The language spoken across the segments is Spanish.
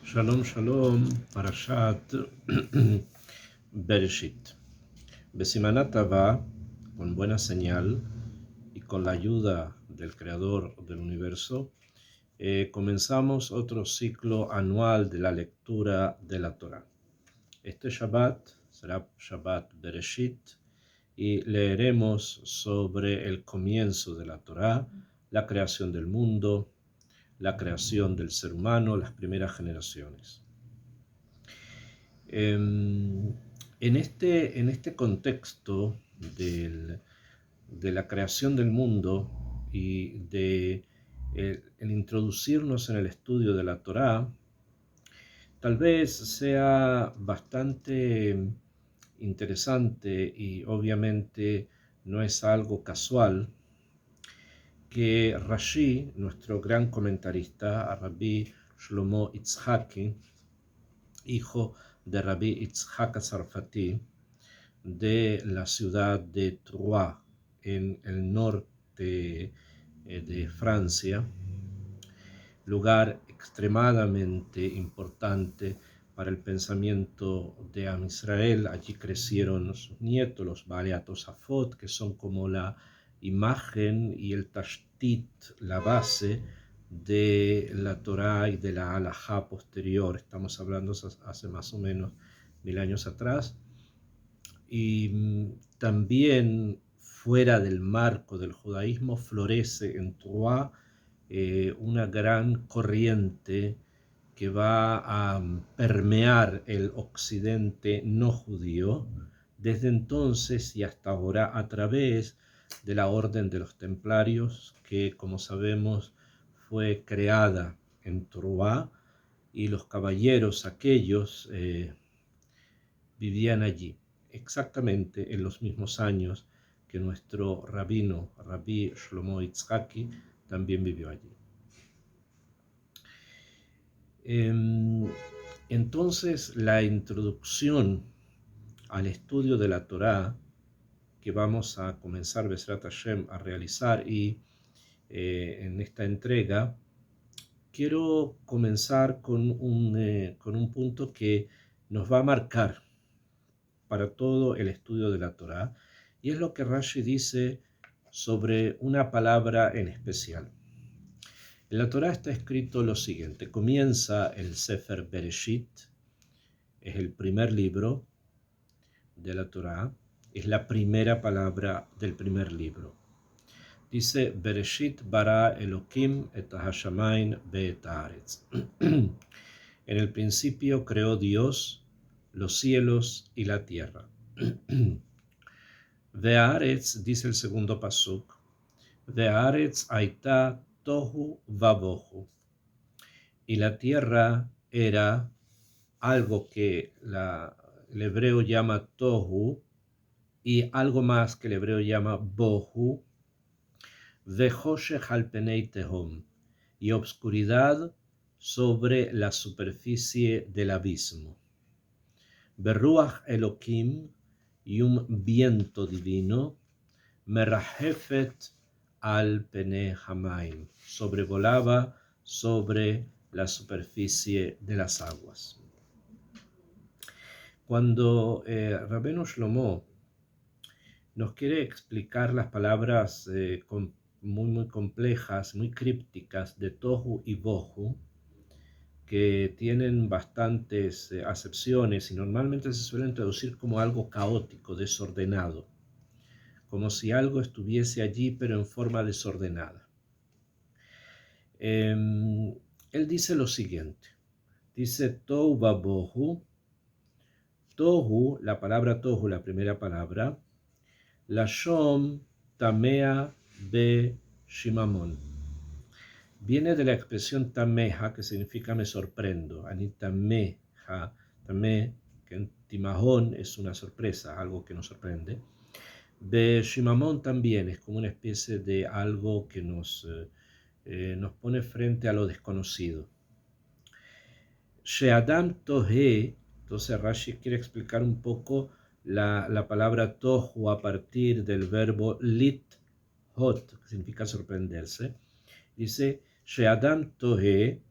Shalom, shalom, Parashat Bereshit. Besimanat Tava, con buena señal y con la ayuda del Creador del universo, comenzamos otro ciclo anual de la lectura de la Torah. Este Shabbat será Shabbat Bereshit y leeremos sobre el comienzo de la Torah, la creación del mundo, la creación del ser humano, las primeras generaciones. En este contexto de la creación del mundo y de el introducirnos en el estudio de la Torá, tal vez sea bastante interesante y obviamente no es algo casual que Rashi, nuestro gran comentarista, Rabbi Shlomo Itzhaki, hijo de Rabbi Itzhak Sarfati, de la ciudad de Troyes, en el norte de Francia, lugar extremadamente importante para el pensamiento de Am Israel. Allí crecieron sus nietos, los Baalei Tosafot, que son como la imagen y el tashtit, la base de la Torá y de la Halajá posterior. Estamos hablando hace más o menos 1000 años atrás. Y también fuera del marco del judaísmo florece en Troyes una gran corriente que va a permear el occidente no judío desde entonces y hasta ahora a través de la Orden de los Templarios, que como sabemos fue creada en Troyes, y los caballeros aquellos vivían allí exactamente en los mismos años que nuestro rabino, Rabbi Shlomo Itzhaki, también vivió allí. Entonces, la introducción al estudio de la Torá que vamos a comenzar, Besrat Hashem, a realizar y en esta entrega, quiero comenzar con un punto que nos va a marcar para todo el estudio de la Torá, y es lo que Rashi dice sobre una palabra en especial. En la Torá está escrito lo siguiente: comienza el Sefer Bereshit, es el primer libro de la Torá, es la primera palabra del primer libro. Dice: Bereshit bara Elohim et hashamayim ve'et haaretz. En el principio creó Dios los cielos y la tierra. Ve'aretz, dice el segundo pasuk, Ve'aretz aita tohu vabohu. Y la tierra era algo que el hebreo llama tohu y algo más que el hebreo llama bohu, ve'choshech al penei tehom, y obscuridad sobre la superficie del abismo. Beruach Elohim, y un viento divino, merahefet al penei hamayim, sobrevolaba sobre la superficie de las aguas. Cuando Rabbeinu Shlomo nos quiere explicar las palabras muy complejas, muy crípticas de Tohu y Bohu, que tienen bastantes acepciones y normalmente se suelen traducir como algo caótico, desordenado, como si algo estuviese allí pero en forma desordenada. Él dice lo siguiente, dice Tohu Vabohu. Tohu, la palabra Tohu, la primera palabra, Lashon Tamea be Shimamon. Viene de la expresión tameja, que significa me sorprendo. Ani tameja, tamé, que en timahón es una sorpresa, algo que nos sorprende. Be Shimamon también es como una especie de algo que nos pone frente a lo desconocido. She'adam tohe, entonces Rashi quiere explicar un poco la palabra tohu a partir del verbo lit hot, que significa sorprenderse. Dice, She'adam tohe,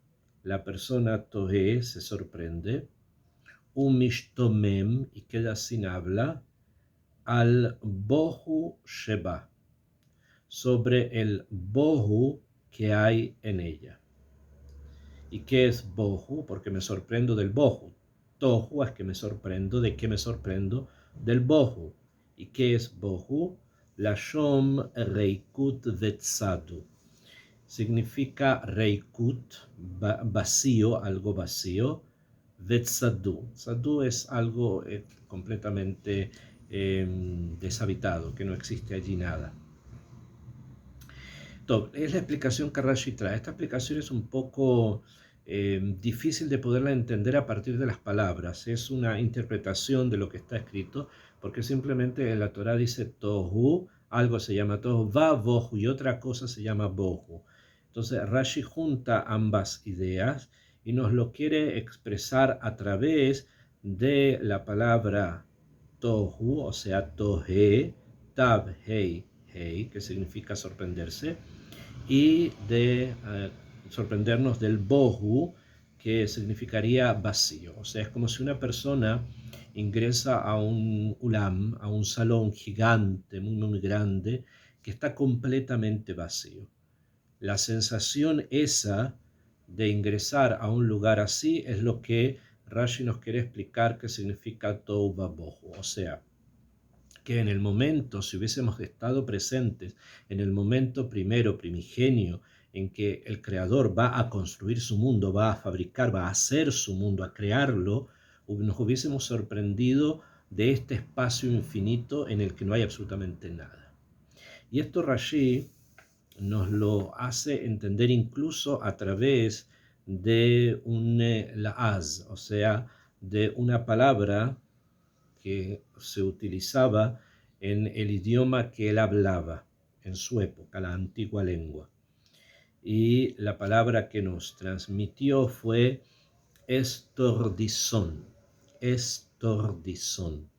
la persona tohe se sorprende, umishtomem, y queda sin habla, al bohu sheba, sobre el bohu que hay en ella. ¿Y qué es bohu? Porque me sorprendo del bohu. Tohu es que me sorprendo. ¿De qué me sorprendo? Del bohu. ¿Y qué es bohu? Lashom reikut vetzadu. Significa reikut, vacío, algo vacío. Vetzadu. Tzadu es algo completamente deshabitado, que no existe allí nada. Es la explicación que Rashi trae. Esta explicación es un poco difícil de poderla entender a partir de las palabras. Es una interpretación de lo que está escrito, porque simplemente en la Torah dice tohu, algo se llama tohu, va bohu, y otra cosa se llama bohu. Entonces Rashi junta ambas ideas y nos lo quiere expresar a través de la palabra tohu, o sea, tohe, tab, hei, hei, que significa sorprenderse, y de sorprendernos del bohu, que significaría vacío. O sea, es como si una persona ingresa a un ulam, a un salón gigante, muy, muy grande, que está completamente vacío. La sensación esa de ingresar a un lugar así es lo que Rashi nos quiere explicar que significa tohu bohu. O sea, que en el momento, si hubiésemos estado presentes en el momento primero, primigenio, en que el creador va a construir su mundo, va a fabricar, va a hacer su mundo, a crearlo, nos hubiésemos sorprendido de este espacio infinito en el que no hay absolutamente nada. Y esto Rashi nos lo hace entender incluso a través de un laaz, o sea, de una palabra que se utilizaba en el idioma que él hablaba en su época, la antigua lengua. Y la palabra que nos transmitió fue estordizón, estordizón.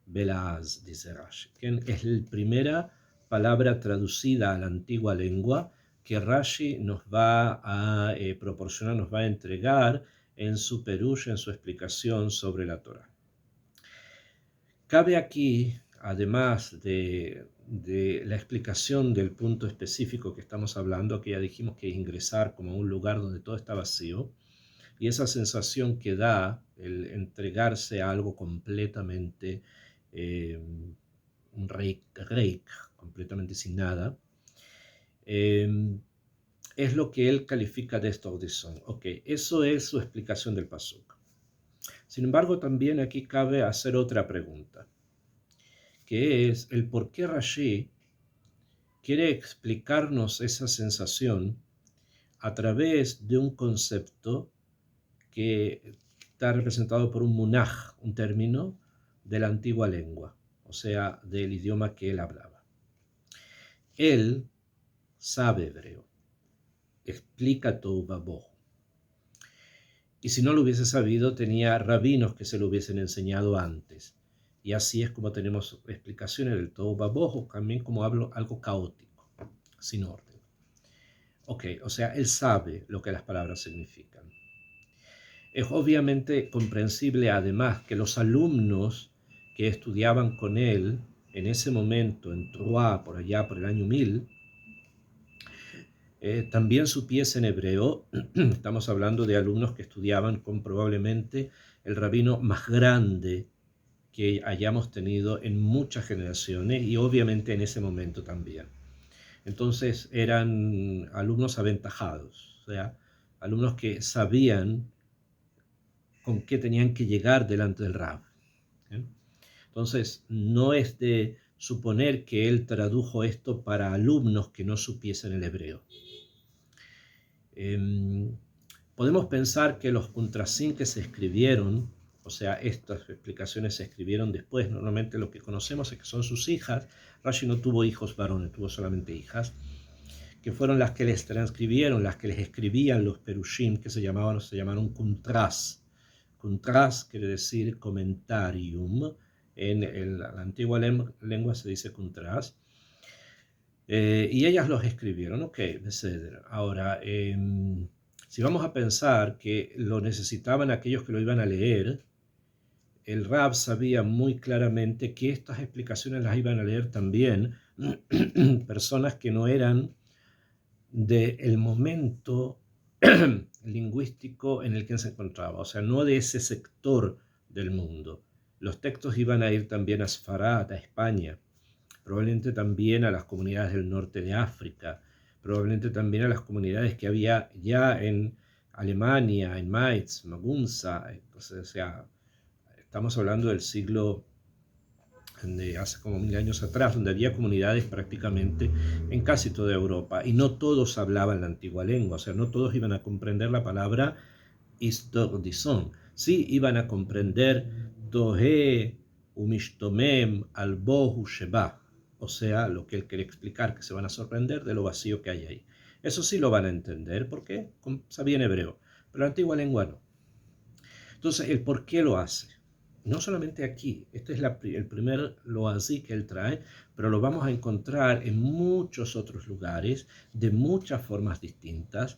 Belaz, dice Rashi, que es la primera palabra traducida a la antigua lengua que Rashi nos va a proporcionar, nos va a entregar en su perush, en su explicación sobre la Torah. Cabe aquí, además de la explicación del punto específico que estamos hablando, que ya dijimos que es ingresar como a un lugar donde todo está vacío, y esa sensación que da el entregarse a algo completamente, un reik, completamente sin nada, es lo que él califica de estordizón. Ok, eso es su explicación del pasuk. Sin embargo, también aquí cabe hacer otra pregunta, que es el por qué Rashi quiere explicarnos esa sensación a través de un concepto que está representado por un munaj, un término de la antigua lengua, o sea, del idioma que él hablaba. Él sabe hebreo, explica tohu bohu. Y si no lo hubiese sabido, tenía rabinos que se lo hubiesen enseñado antes. Y así es como tenemos explicaciones del tohu bohu, también como algo caótico, sin orden. Ok, o sea, él sabe lo que las palabras significan. Es obviamente comprensible además que los alumnos que estudiaban con él en ese momento en Troyes, por allá por el año 1000, también supiesen hebreo. Estamos hablando de alumnos que estudiaban con probablemente el rabino más grande que hayamos tenido en muchas generaciones y obviamente en ese momento también. Entonces eran alumnos aventajados, o sea, alumnos que sabían con qué tenían que llegar delante del Rab. Entonces, no es de suponer que él tradujo esto para alumnos que no supiesen el hebreo. Podemos pensar que los contrasín que se escribieron, o sea, estas explicaciones se escribieron después, normalmente lo que conocemos es que son sus hijas. Rashi no tuvo hijos varones, tuvo solamente hijas, que fueron las que les transcribieron, las que les escribían los perushim, que se llamaron kuntras. Kuntras quiere decir comentarium, en la antigua lengua se dice kuntras, y ellas los escribieron. Ok, beseder. Ahora, Si vamos a pensar que lo necesitaban aquellos que lo iban a leer, el Rab sabía muy claramente que estas explicaciones las iban a leer también personas que no eran del momento lingüístico en el que se encontraba, o sea, no de ese sector del mundo. Los textos iban a ir también a Sfarad, a España, probablemente también a las comunidades del norte de África, probablemente también a las comunidades que había ya en Alemania, en Mainz, Magunza. Entonces, o sea, estamos hablando del siglo de hace como 1000 años atrás, donde había comunidades prácticamente en casi toda Europa, y no todos hablaban la antigua lengua, o sea, no todos iban a comprender la palabra Istordison. Sí iban a comprender Tohe, Umishtomem, Albohu, Sheba, o sea, lo que él quiere explicar, que se van a sorprender de lo vacío que hay ahí. Eso sí lo van a entender, porque sabían hebreo, pero la antigua lengua no. Entonces, el por qué lo hace. No solamente aquí, este es el primer lo así que él trae, pero lo vamos a encontrar en muchos otros lugares, de muchas formas distintas,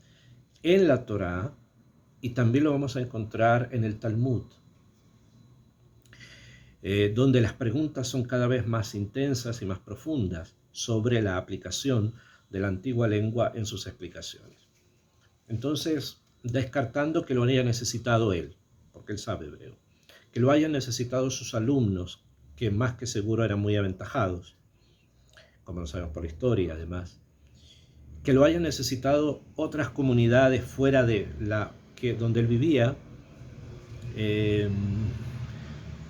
en la Torá, y también lo vamos a encontrar en el Talmud, donde las preguntas son cada vez más intensas y más profundas sobre la aplicación de la antigua lengua en sus explicaciones. Entonces, descartando que lo haya necesitado él, porque él sabe hebreo, que lo hayan necesitado sus alumnos, que más que seguro eran muy aventajados, como lo sabemos por la historia además, que lo hayan necesitado otras comunidades fuera de donde él vivía,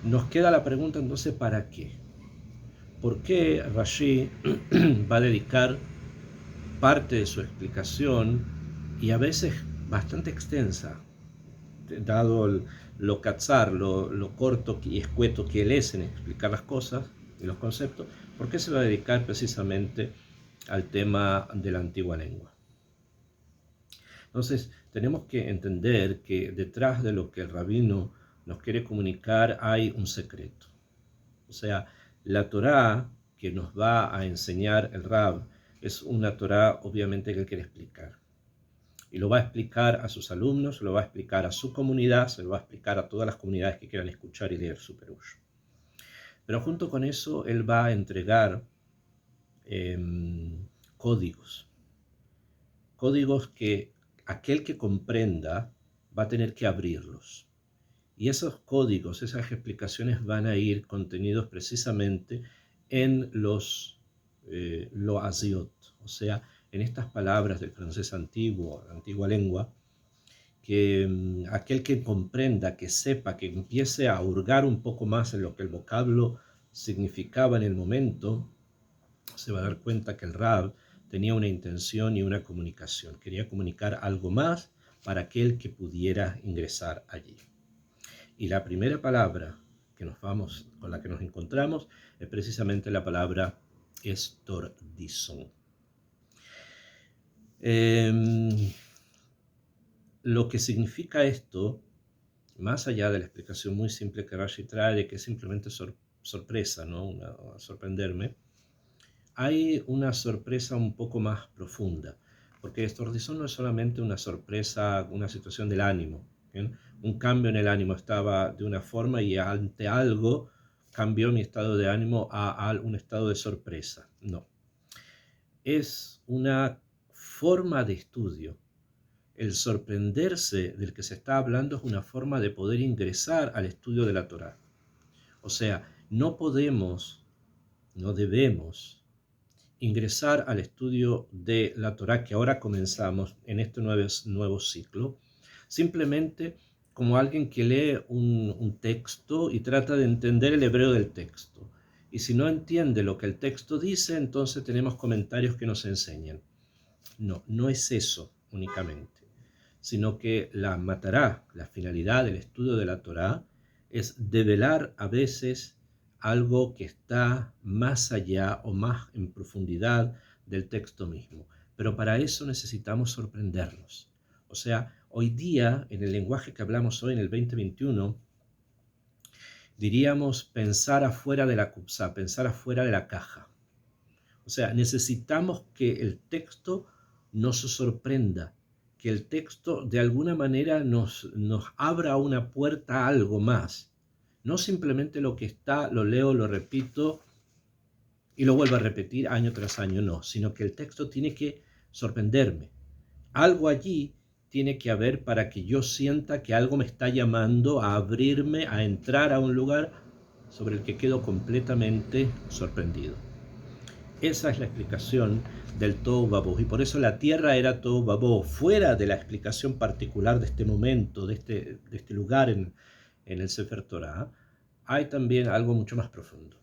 nos queda la pregunta entonces, ¿para qué? ¿Por qué Rashi va a dedicar parte de su explicación, y a veces bastante extensa, dado lo catzar, lo corto y escueto que él es en explicar las cosas y los conceptos? ¿Por qué se va a dedicar precisamente al tema de la antigua lengua? Entonces, tenemos que entender que detrás de lo que el rabino nos quiere comunicar hay un secreto. O sea, la Torá que nos va a enseñar el Rab es una Torá obviamente que él quiere explicar. Y lo va a explicar a sus alumnos, se lo va a explicar a su comunidad, se lo va a explicar a todas las comunidades que quieran escuchar y leer su Perush. Pero junto con eso, él va a entregar códigos que aquel que comprenda va a tener que abrirlos. Y esos códigos, esas explicaciones van a ir contenidos precisamente en los loaziot, o sea, en estas palabras del francés antiguo, la antigua lengua, que aquel que comprenda, que sepa, que empiece a hurgar un poco más en lo que el vocablo significaba en el momento, se va a dar cuenta que el Rab tenía una intención y una comunicación. Quería comunicar algo más para aquel que pudiera ingresar allí. Y la primera palabra con la que nos encontramos es precisamente la palabra estordison. Lo que significa esto, más allá de la explicación muy simple que Rashi trae, de que es simplemente sorpresa, ¿no? Sorprenderme, hay una sorpresa un poco más profunda, porque estordison no es solamente una sorpresa, una situación del ánimo, ¿bien? Un cambio en el ánimo, estaba de una forma y ante algo cambió mi estado de ánimo a un estado de sorpresa. No, es una forma de estudio. El sorprenderse del que se está hablando es una forma de poder ingresar al estudio de la Torá. O sea, no debemos ingresar al estudio de la Torá que ahora comenzamos en este nuevo ciclo, simplemente como alguien que lee un texto y trata de entender el hebreo del texto. Y si no entiende lo que el texto dice, entonces tenemos comentarios que nos enseñan. No, no es eso únicamente, sino que la matará, la finalidad del estudio de la Torá, es develar a veces algo que está más allá o más en profundidad del texto mismo. Pero para eso necesitamos sorprendernos. O sea, hoy día, en el lenguaje que hablamos hoy, en el 2021, diríamos pensar afuera de la cupsa, pensar afuera de la caja. O sea, necesitamos que el texto nos sorprenda, que el texto de alguna manera nos abra una puerta a algo más. No simplemente lo que está, lo leo, lo repito y lo vuelvo a repetir año tras año, no, sino que el texto tiene que sorprenderme. Algo allí tiene que haber para que yo sienta que algo me está llamando a abrirme, a entrar a un lugar sobre el que quedo completamente sorprendido. Esa es la explicación del Tohu Vabohu, y por eso la tierra era Tohu Vabohu, fuera de la explicación particular de este momento, de este lugar en el Sefer Torah. Hay también algo mucho más profundo,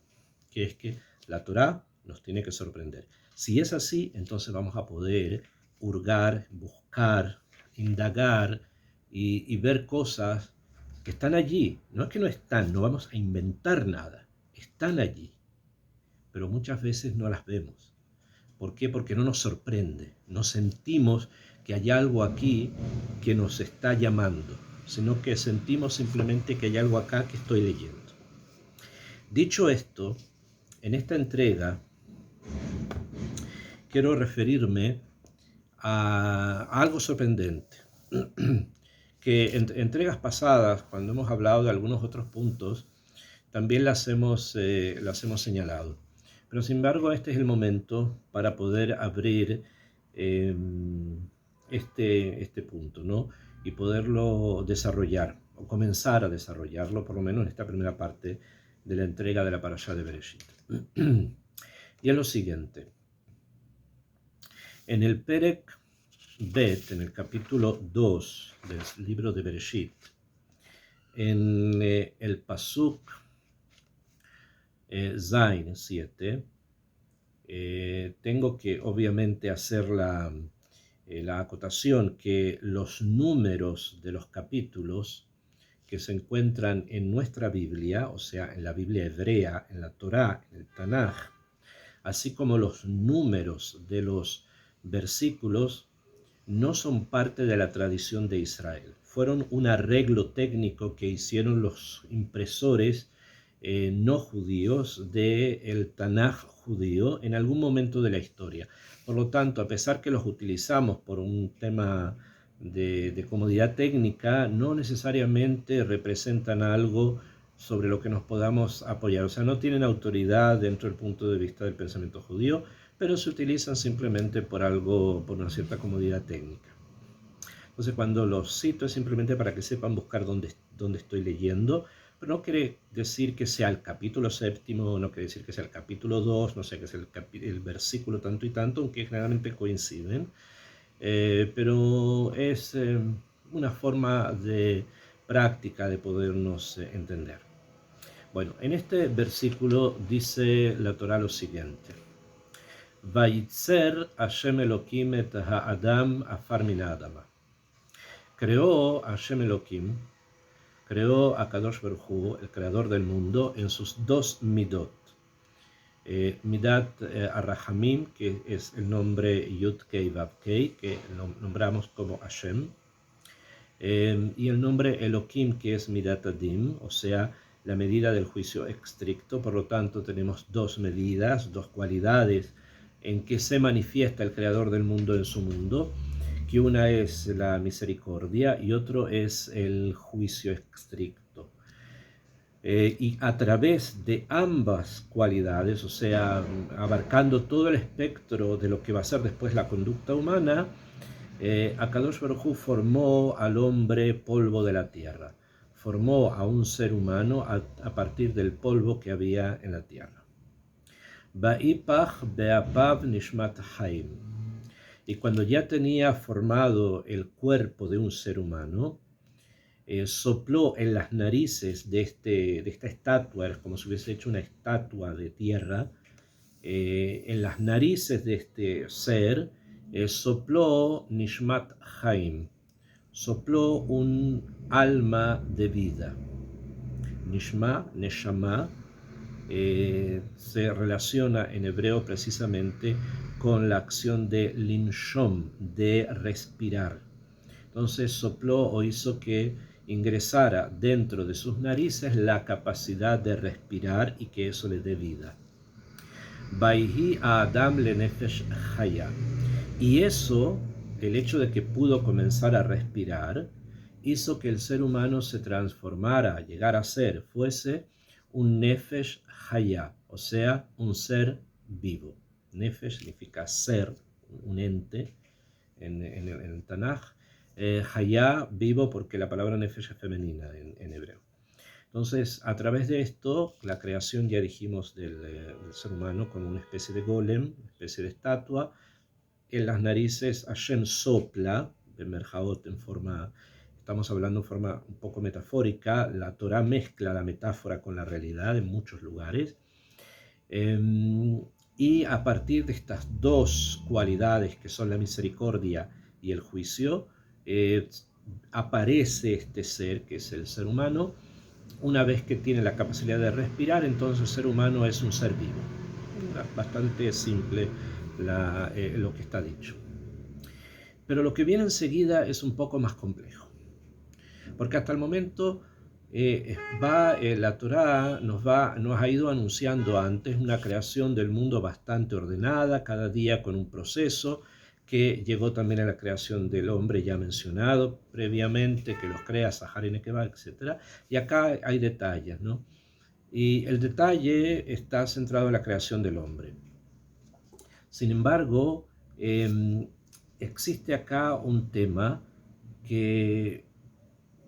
que es que la Torah nos tiene que sorprender. Si es así, entonces vamos a poder hurgar, buscar, indagar y ver cosas que están allí. No es que no están, no vamos a inventar nada, están allí, pero muchas veces no las vemos. ¿Por qué? Porque no nos sorprende, no sentimos que hay algo aquí que nos está llamando, sino que sentimos simplemente que hay algo acá que estoy leyendo. Dicho esto, en esta entrega quiero referirme a algo sorprendente, que en entregas pasadas, cuando hemos hablado de algunos otros puntos, también las hemos señalado. Pero sin embargo, este es el momento para poder abrir este punto, ¿no? Y poderlo desarrollar, o comenzar a desarrollarlo, por lo menos en esta primera parte de la entrega de la Parashá de Bereshit. Y es lo siguiente. En el Perek Bet, en el capítulo 2 del libro de Bereshit, en el Pasuk Zain 7, tengo que obviamente hacer la acotación que los números de los capítulos que se encuentran en nuestra Biblia, o sea, en la Biblia hebrea, en la Torá, en el Tanaj, así como los números de los versículos, no son parte de la tradición de Israel. Fueron un arreglo técnico que hicieron los impresores no judíos del Tanaj judío en algún momento de la historia. Por lo tanto, a pesar que los utilizamos por un tema de comodidad técnica, no necesariamente representan algo sobre lo que nos podamos apoyar. O sea, no tienen autoridad dentro del punto de vista del pensamiento judío, pero se utilizan simplemente por una cierta comodidad técnica. Entonces, cuando los cito es simplemente para que sepan buscar dónde estoy leyendo, pero no quiere decir que sea el capítulo séptimo, no quiere decir que sea el capítulo 2, no sé, que es el versículo tanto y tanto, aunque generalmente coinciden, pero es una forma de práctica de podernos entender. Bueno, en este versículo dice la Torá lo siguiente: Vayitzer Hashem Elokim et ha'adam afar min ha'adama. Creó Hashem Elokim, creó a Kadosh Baruj Hu, el creador del mundo, en sus dos midot. Midat Arrahamim, que es el nombre Yud Kei Vav Kei, que nombramos como Hashem, y el nombre Elokim, que es Midat Adim, o sea, la medida del juicio estricto. Por lo tanto, tenemos dos medidas, dos cualidades en que se manifiesta el creador del mundo en su mundo, que una es la misericordia y otro es el juicio estricto. Y a través de ambas cualidades, o sea, abarcando todo el espectro de lo que va a ser después la conducta humana, Akadosh Baruj Hu formó al hombre polvo de la tierra, formó a un ser humano a partir del polvo que había en la tierra. Ba'ipach be'apav nishmat haim. Y cuando ya tenía formado el cuerpo de un ser humano, sopló en las narices de esta estatua, es como si hubiese hecho una estatua de tierra, en las narices de este ser, sopló Nishmat Haim, sopló un alma de vida. Nishma, Neshama, se relaciona en hebreo precisamente con la acción de linshom, de respirar. Entonces sopló o hizo que ingresara dentro de sus narices la capacidad de respirar y que eso le dé vida. Vayhi a Adam le nefesh haya. Y eso el hecho de que pudo comenzar a respirar, hizo que el ser humano se transformara, llegara a ser, fuese un nefesh hayá, o sea, un ser vivo. Nefesh significa ser, un ente en el Tanaj. Hayá, vivo, porque la palabra nefesh es femenina en hebreo. Entonces, a través de esto, la creación, ya dijimos, del ser humano como una especie de golem, una especie de estatua. En las narices Hashem sopla, Bemerjaot, estamos hablando en forma un poco metafórica. La Torah mezcla la metáfora con la realidad en muchos lugares. Y a partir de estas dos cualidades, que son la misericordia y el juicio, aparece este ser, que es el ser humano. Una vez que tiene la capacidad de respirar, entonces el ser humano es un ser vivo. Bastante simple lo que está dicho. Pero lo que viene enseguida es un poco más complejo, porque hasta el momento la Torá nos ha ido anunciando antes una creación del mundo bastante ordenada, cada día con un proceso, que llegó también a la creación del hombre ya mencionado previamente, que los crea Sahar y Nekeba, etc. Y acá hay detalles, ¿no? Y el detalle está centrado en la creación del hombre. Sin embargo, existe acá un tema que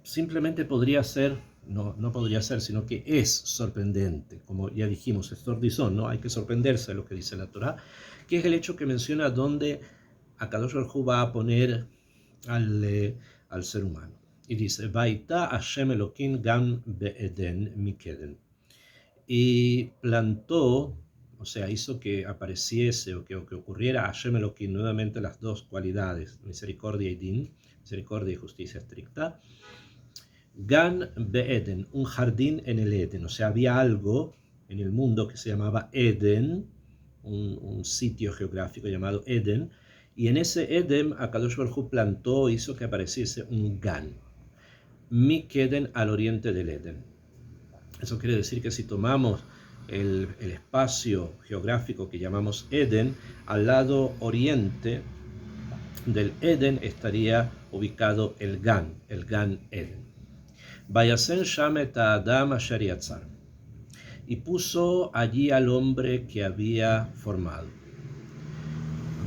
simplemente podría ser, no podría ser, sino que es sorprendente. Como ya dijimos, es tordizón, ¿no? Hay que sorprenderse de lo que dice la Torá, que es el hecho que menciona donde Akadosh Baruj Hu va a poner al ser humano. Y dice, Vaita Hashem Elokim Gam Be'eden Mikeden. Y plantó, o sea, hizo que apareciese o que ocurriera Hashem Elokim, nuevamente las dos cualidades, misericordia y din, misericordia y justicia estricta. Gan Be'eden, un jardín en el Eden, o sea, había algo en el mundo que se llamaba Eden, un sitio geográfico llamado Eden, y en ese Eden Akadosh Baruj Hu plantó, hizo que apareciese un Gan, Mikeden, al oriente del Eden. Eso quiere decir que si tomamos el espacio geográfico que llamamos Eden, al lado oriente del Eden estaría ubicado el Gan Eden. Vayasen Sham et Adam asher yatzar. Y puso allí al hombre que había formado.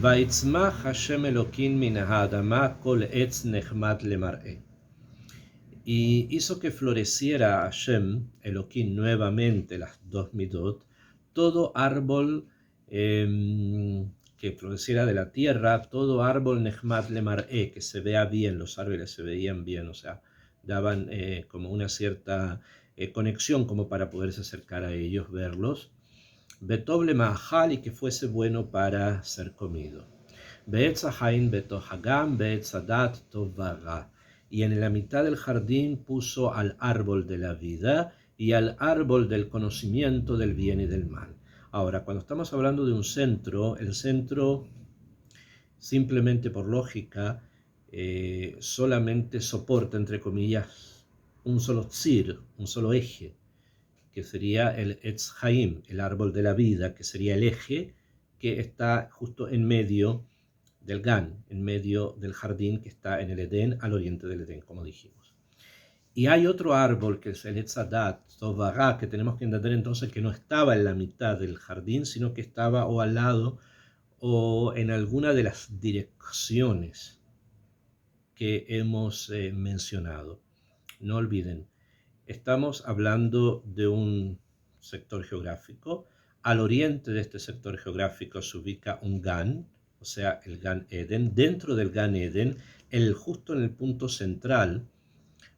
Vaitzmach Hashem Elokim min ha'adama kol etz nechmat lemar'e. Y hizo que floreciera Hashem Elokim, nuevamente las dos midot, todo árbol que floreciera de la tierra, todo árbol nechmat lemar'e, que se vea bien, los árboles se veían bien, o sea, daban como una cierta conexión como para poderse acercar a ellos, verlos. Betov lema'achal, y que fuese bueno para ser comido. Be'etz ha'chaim betohagam be'etz hadat tov va'ra. Y en la mitad del jardín puso al árbol de la vida y al árbol del conocimiento del bien y del mal. Ahora, cuando estamos hablando de un centro, el centro, simplemente por lógica, solamente soporta, entre comillas, un solo tzir, un solo eje, que sería el Etz Haim, el árbol de la vida, que sería el eje que está justo en medio del Gan, en medio del jardín que está en el Edén, al oriente del Edén, como dijimos. Y hay otro árbol que es el Etz Hadat, Tovara, que tenemos que entender entonces que no estaba en la mitad del jardín, sino que estaba o al lado o en alguna de las direcciones que hemos mencionado. No olviden, estamos hablando de un sector geográfico. Al oriente de este sector geográfico se ubica un Gan, o sea, el Gan Eden. Dentro del Gan Eden, justo en el punto central,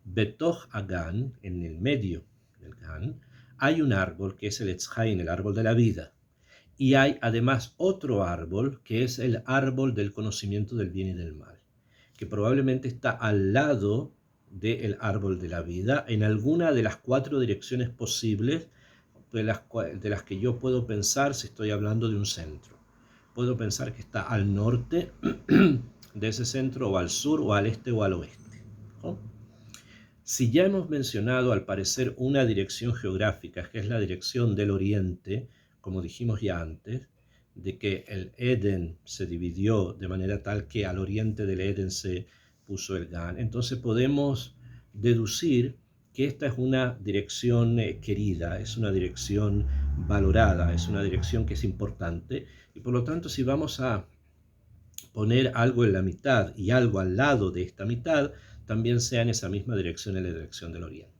Betoch Agan, en el medio del Gan, hay un árbol que es el Etz Haim, el árbol de la vida. Y hay además otro árbol que es el árbol del conocimiento del bien y del mal, que probablemente está al lado del árbol de la vida, en alguna de las cuatro direcciones posibles de las que yo puedo pensar si estoy hablando de un centro. Puedo pensar que está al norte de ese centro, o al sur, o al este, o al oeste, ¿no? Si ya hemos mencionado, al parecer, una dirección geográfica, que es la dirección del oriente, como dijimos ya antes, de que el Edén se dividió de manera tal que al oriente del Edén se puso el Gan, entonces podemos deducir que esta es una dirección querida, es una dirección valorada, es una dirección que es importante, y por lo tanto si vamos a poner algo en la mitad y algo al lado de esta mitad, también sea en esa misma dirección, en la dirección del oriente.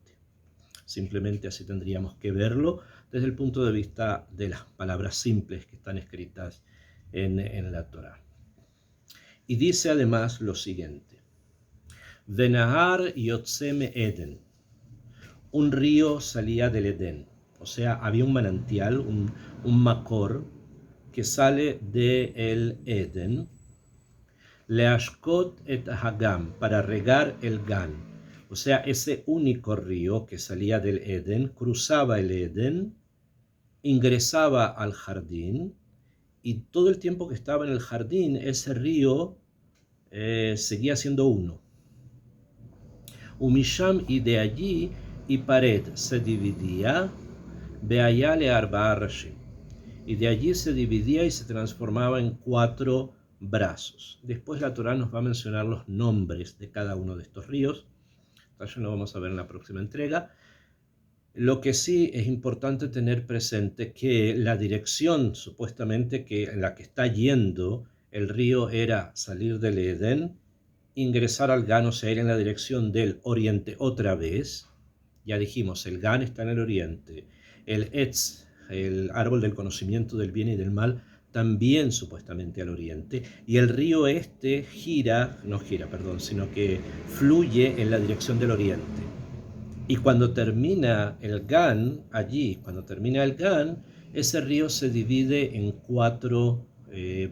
Simplemente así tendríamos que verlo desde el punto de vista de las palabras simples que están escritas en la Torá. Y dice además lo siguiente: Venahar Yotzeme Eden. Un río salía del Edén, o sea, había un manantial, un makor, que sale del Edén, Leashkot et Hagam, para regar el Gan. O sea, ese único río que salía del Edén, cruzaba el Edén, ingresaba al jardín, y todo el tiempo que estaba en el jardín, ese río seguía siendo uno. Umisham, y de allí, y Pared se dividía, Beayale Arba Rashim, y de allí se dividía y se transformaba en 4 brazos. Después la Torá nos va a mencionar los nombres de cada uno de estos ríos, eso lo vamos a ver en la próxima entrega. Lo que sí es importante tener presente que la dirección supuestamente que en la que está yendo el río era salir del Edén, ingresar al Gan, o sea, ir en la dirección del oriente otra vez. Ya dijimos, el Gan está en el oriente, el Etz, el árbol del conocimiento del bien y del mal, también supuestamente al oriente, y el río este sino que fluye en la dirección del oriente. Y cuando termina el Gan, ese río se divide en 4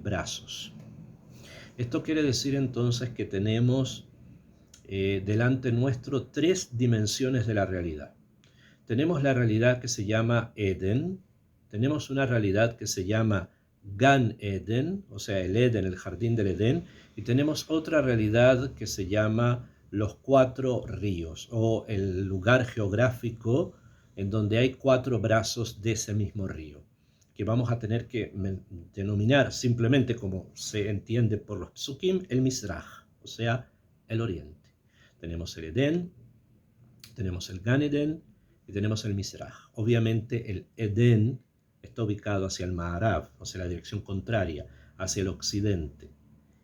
brazos. Esto quiere decir entonces que tenemos delante nuestro 3 dimensiones de la realidad. Tenemos la realidad que se llama Eden, tenemos una realidad que se llama Gan Eden, o sea, el Eden, el jardín del Edén, y tenemos otra realidad que se llama los 4 ríos, o el lugar geográfico en donde hay 4 brazos de ese mismo río, que vamos a tener que denominar simplemente, como se entiende por los psukim, el Mizrach, o sea, el oriente. Tenemos el Edén, tenemos el Gan Eden y tenemos el Mizrach. Obviamente el Edén está ubicado hacia el Ma'arav, o sea, la dirección contraria, hacia el occidente,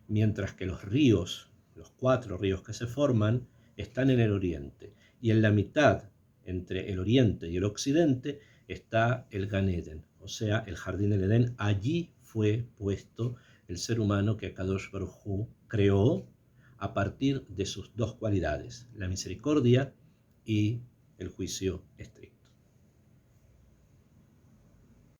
mientras que los ríos, los 4 ríos que se forman, están en el oriente. Y en la mitad, entre el oriente y el occidente, está el Gan Eden, o sea, el jardín del Edén. Allí fue puesto el ser humano que Akadosh Baruj Hu creó a partir de sus 2 cualidades, la misericordia y el juicio estricto.